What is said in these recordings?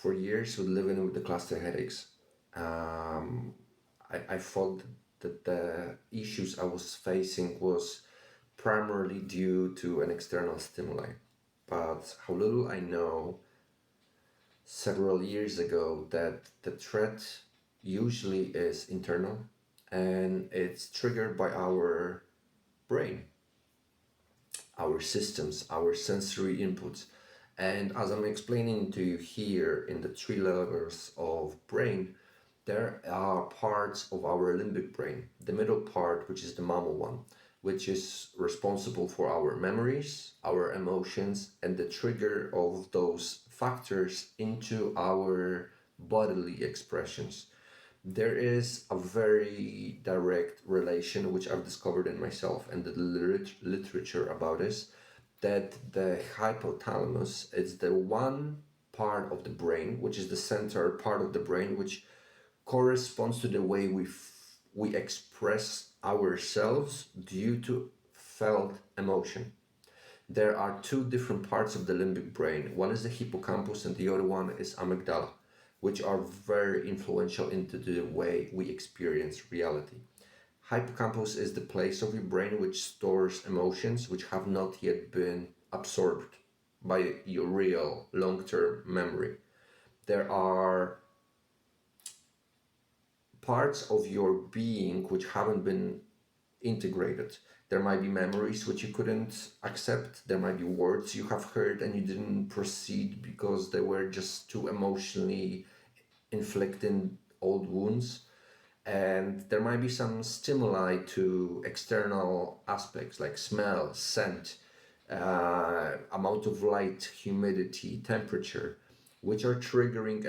for years with living with the cluster headaches. Um, I thought that the issues I was facing was primarily due to an external stimuli. But how little I know several years ago that the threat usually is internal and it's triggered by our brain, our systems, our sensory inputs. And as I'm explaining to you here in the three levels of brain, there are parts of our limbic brain, the middle part, which is the mammal one, which is responsible for our memories, our emotions, and the trigger of those factors into our bodily expressions. There is a very direct relation, which I've discovered in myself and the literature about this, that the hypothalamus is the one part of the brain, which is the center part of the brain, which corresponds to the way we express ourselves due to felt emotion. There are two different parts of the limbic brain. One is the hippocampus and the other one is amygdala, which are very influential into the way we experience reality. Hippocampus is the place of your brain which stores emotions which have not yet been absorbed by your real long-term memory. There are parts of your being which haven't been integrated. There might be memories which you couldn't accept. There might be words you have heard and you didn't proceed because they were just too emotionally inflicting old wounds. And there might be some stimuli to external aspects like smell, scent, amount of light, humidity, temperature, which are triggering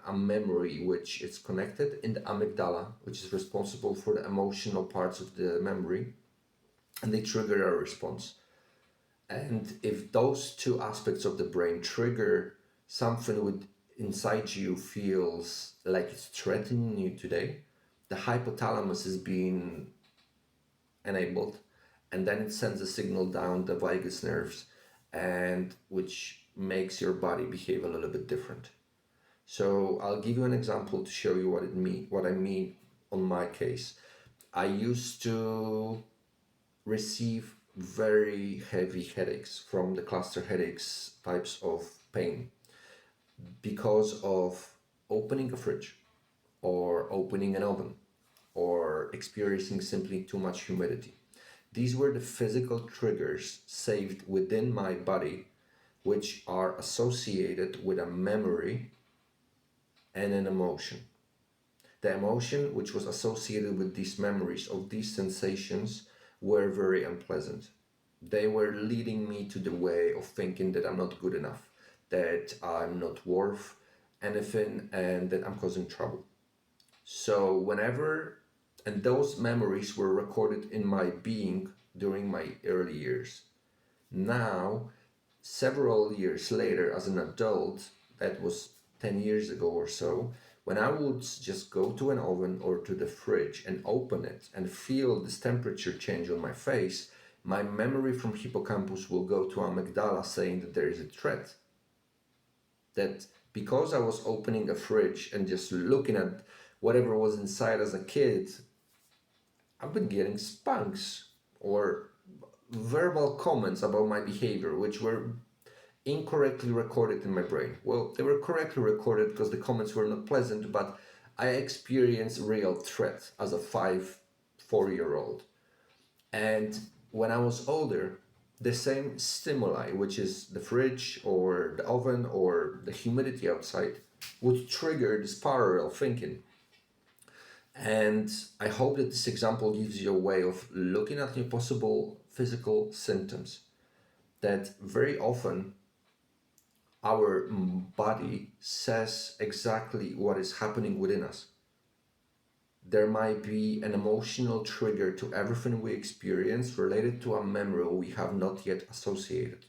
a memory which is connected in the amygdala, which is responsible for the emotional parts of the memory, and they trigger a response. And if those two aspects of the brain trigger something with inside you feels like it's threatening you today, the hypothalamus is being enabled, and then it sends a signal down the vagus nerves, and which makes your body behave a little bit different. So I'll give you an example to show you what I mean on my case. I used to receive very heavy headaches from the cluster headaches types of pain because of opening a fridge or opening an oven or experiencing simply too much humidity. These were the physical triggers saved within my body, which are associated with a memory and an emotion. The emotion which was associated with these memories of these sensations were very unpleasant. They were leading me to the way of thinking that I'm not good enough, that I'm not worth anything, and that I'm causing trouble. So and those memories were recorded in my being during my early years. Now, several years later, as an adult, that was 10 years ago or so, when I would just go to an oven or to the fridge and open it and feel this temperature change on my face, my memory from hippocampus will go to amygdala saying that there is a threat. That because I was opening a fridge and just looking at whatever was inside as a kid, I've been getting spanks or verbal comments about my behavior, which were incorrectly recorded in my brain. Well, they were correctly recorded because the comments were not pleasant, but I experienced real threat as a 4-year-old. And when I was older, the same stimuli, which is the fridge or the oven or the humidity outside, would trigger this parallel thinking. And I hope that this example gives you a way of looking at your possible physical symptoms. That very often our body says exactly what is happening within us. There might be an emotional trigger to everything we experience related to a memory we have not yet associated.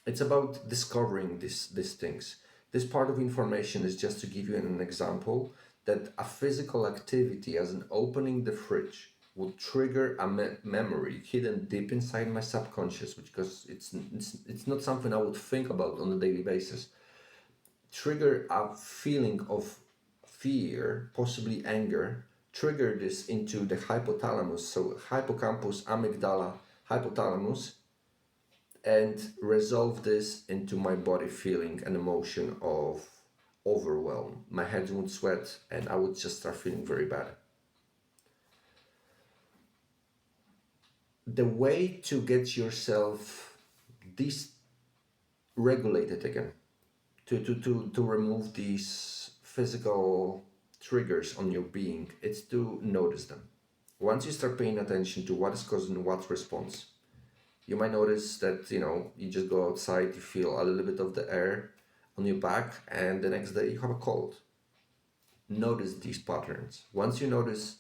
It's about discovering these things. This part of information is just to give you an example that a physical activity as an opening the fridge would trigger a memory hidden deep inside my subconscious, because it's not something I would think about on a daily basis. trigger a feeling of fear, possibly anger, trigger this into the hypothalamus, so hippocampus, amygdala, hypothalamus, and resolve this into my body feeling an emotion of overwhelm. My hands would sweat and I would just start feeling very bad. The way to get yourself dysregulated again, to remove these physical triggers on your being, it's to notice them. Once you start paying attention to what is causing what response, you might notice that, you just go outside, you feel a little bit of the air on your back, and the next day you have a cold. Notice these patterns. Once you notice,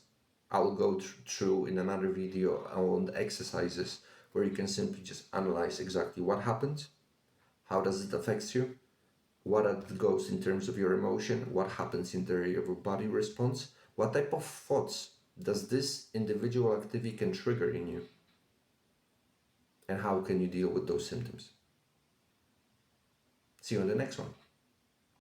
I will go through in another video on the exercises where you can simply just analyze exactly what happened, how does it affect you, what it goes in terms of your emotion, what happens in the area of your body response, what type of thoughts does this individual activity can trigger in you, and how can you deal with those symptoms. See you on the next one.